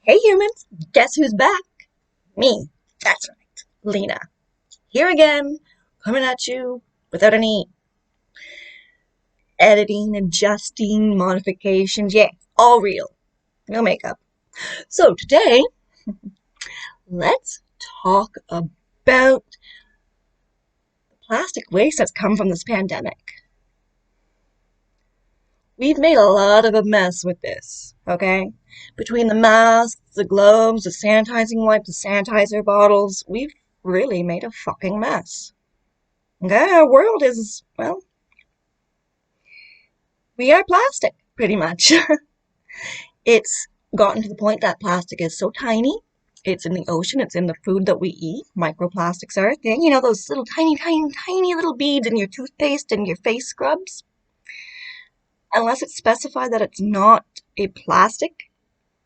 Hey humans, guess who's back? Me. That's right, Lena. Here again, coming at you without any editing, adjusting, modifications. Yeah, all real. No makeup. So today, let's talk about plastic waste that's come from this pandemic. We've made a lot of a mess with this, okay? Between the masks, the gloves, the sanitizing wipes, the sanitizer bottles, we've really made a fucking mess. Okay, our world is, well, we are plastic, pretty much. It's gotten to the point that plastic is so tiny. It's in the ocean, it's in the food that we eat. Microplastics are a thing. You know, those little tiny, tiny, tiny little beads in your toothpaste and your face scrubs. Unless it's specified that it's not a plastic,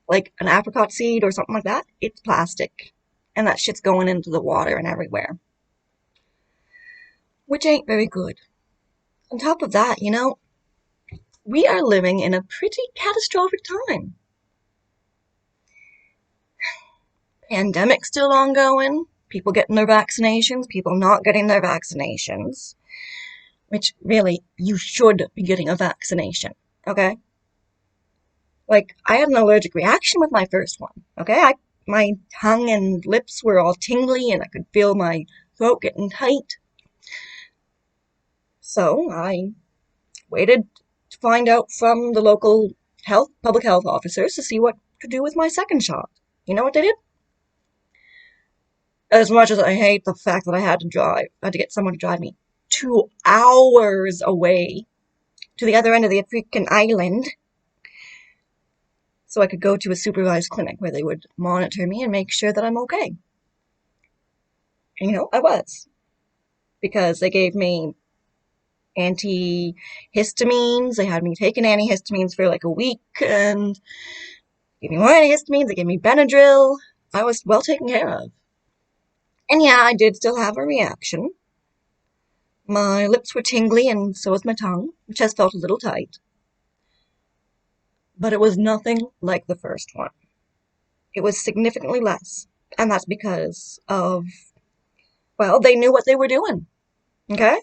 like an apricot seed or something like that, it's plastic. And that shit's going into the water and everywhere. Which ain't very good. On top of that, we are living in a pretty catastrophic time. Pandemic still ongoing, people getting their vaccinations, people not getting their vaccinations, which really, you should be getting a vaccination, okay? Like, I had an allergic reaction with my first one, okay? My tongue and lips were all tingly and I could feel my throat getting tight. So I waited to find out from the local public health officers to see what to do with my second shot. You know what they did? As much as I hate the fact that I had to get someone to drive me 2 hours away to the other end of the freaking island so I could go to a supervised clinic where they would monitor me and make sure that I'm okay. And I was. Because they gave me antihistamines. They had me taking antihistamines for like a week and gave me more antihistamines. They gave me Benadryl. I was well taken care of. And yeah, I did still have a reaction. My lips were tingly and so was my tongue, which has felt a little tight. But it was nothing like the first one. It was significantly less. And that's because of, well, they knew what they were doing. Okay?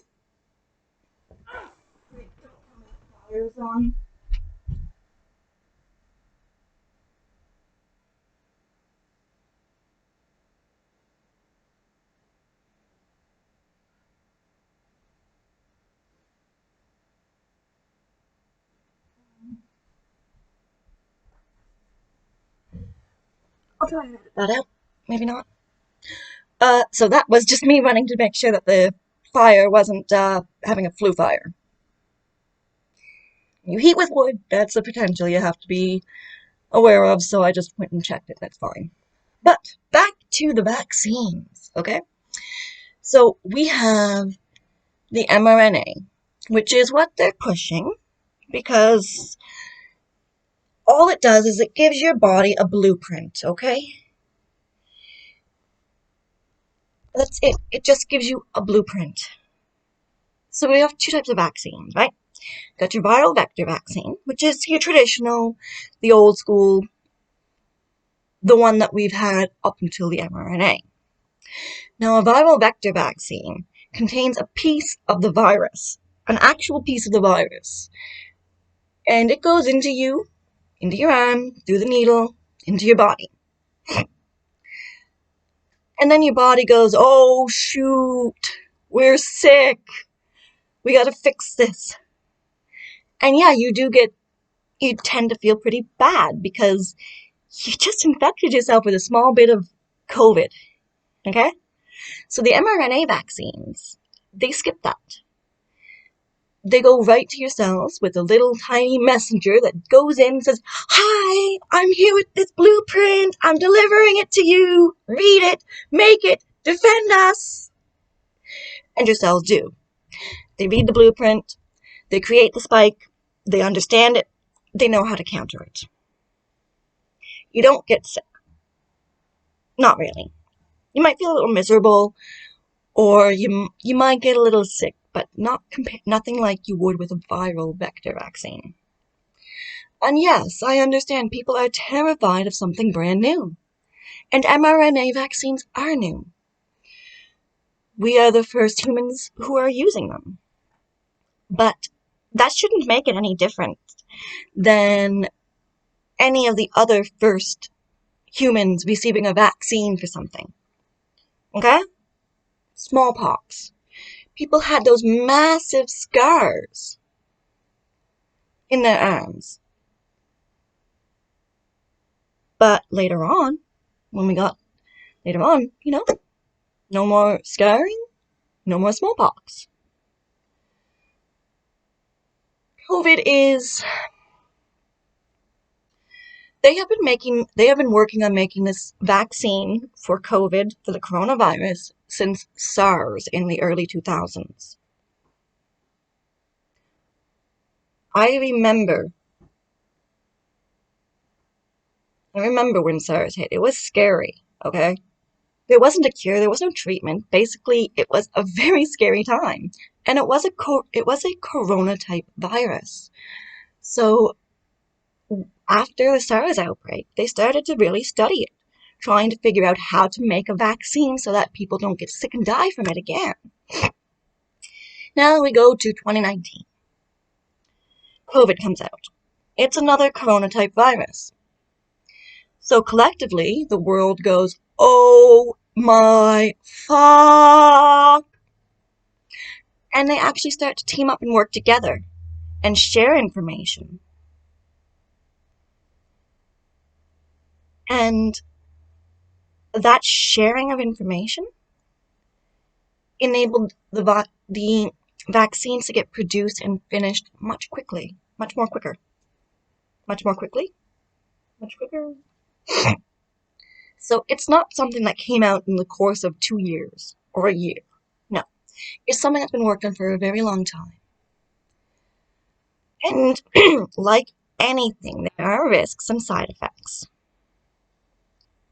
I'll try and edit that out. Maybe not. So that was just me running to make sure that the fire wasn't having a flue fire. You heat with wood, that's a potential you have to be aware of, so I just went and checked it, that's fine. But back to the vaccines, okay? So we have the mRNA, which is what they're pushing because all it does is it gives your body a blueprint, okay? That's it. It just gives you a blueprint. So we have two types of vaccines, right? Got your viral vector vaccine, which is your traditional, the old school, the one that we've had up until the mRNA. Now, a viral vector vaccine contains a piece of the virus, an actual piece of the virus, and it goes into you, into your arm, through the needle, into your body. And then your body goes, oh shoot, we're sick, we gotta fix this. And yeah, you tend to feel pretty bad because you just infected yourself with a small bit of COVID, okay? So the mRNA vaccines, they skip that. They go right to your cells with a little tiny messenger that goes in and says, hi, I'm here with this blueprint. I'm delivering it to you. Read it, make it, defend us. And your cells do. They read the blueprint. They create the spike. They understand it. They know how to counter it. You don't get sick. Not really. You might feel a little miserable, or you might get a little sick, but nothing like you would with a viral vector vaccine. And yes, I understand people are terrified of something brand new. And mRNA vaccines are new. We are the first humans who are using them. But that shouldn't make it any different than any of the other first humans receiving a vaccine for something. Okay? Smallpox. People had those massive scars in their arms. But later on, no more scarring, no more smallpox. COVID is, they have been working on making this vaccine for COVID, for the coronavirus, since SARS in the early 2000s. I remember when SARS hit. It was scary, okay? There wasn't a cure, there was no treatment. Basically, it was a very scary time. And it was a corona type virus. So after the SARS outbreak, they started to really study it, trying to figure out how to make a vaccine so that people don't get sick and die from it again. Now we go to 2019. COVID comes out. It's another corona type virus. So collectively, the world goes, oh my fuck. And they actually start to team up and work together and share information. And that sharing of information enabled the vaccines to get produced and finished much more quicker. So it's not something that came out in the course of 2 years or a year. No, it's something that's been worked on for a very long time. And like anything, there are risks and side effects.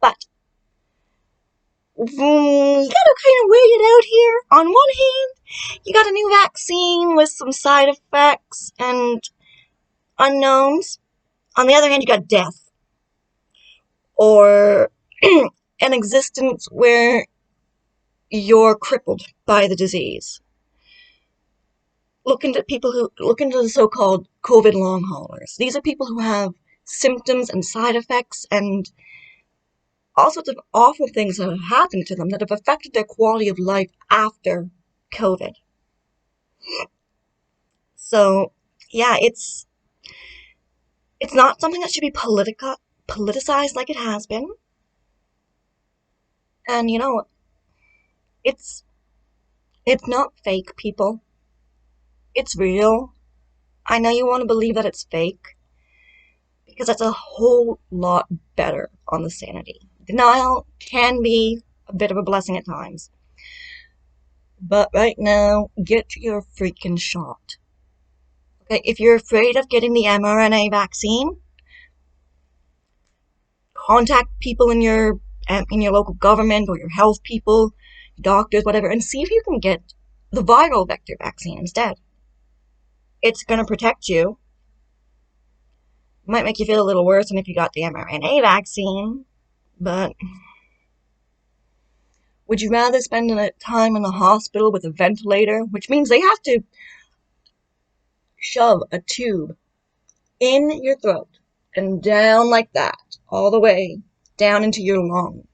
But you gotta kind of weigh it out here. On one hand, you got a new vaccine with some side effects and unknowns. On the other hand, you got death. Or an existence where you're crippled by the disease. Look into the so-called COVID long haulers. These are people who have symptoms and side effects and all sorts of awful things that have happened to them that have affected their quality of life after COVID. So, yeah, it's not something that should be politicized like it has been. And it's not fake, people. It's real. I know you want to believe that it's fake, because that's a whole lot better on the sanity. Denial can be a bit of a blessing at times. But right now, get your freaking shot. Okay, if you're afraid of getting the mRNA vaccine, contact people in your local government or your health people, doctors, whatever, and see if you can get the viral vector vaccine instead. It's going to protect you. Might make you feel a little worse than if you got the mRNA vaccine, but would you rather spend time in the hospital with a ventilator, which means they have to shove a tube in your throat and down like that, all the way down into your lung?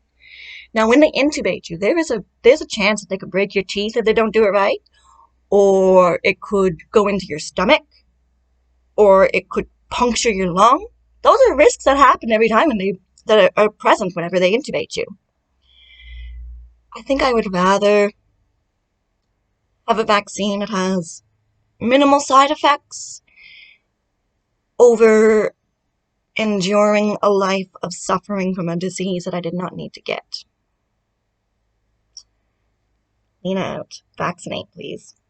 Now, when they intubate you, there's a chance that they could break your teeth if they don't do it right, or it could go into your stomach, or it could puncture your lung. Those are risks that happen every time that are present whenever they intubate you. I think I would rather have a vaccine that has minimal side effects over enduring a life of suffering from a disease that I did not need to get. Clean out. Vaccinate, please.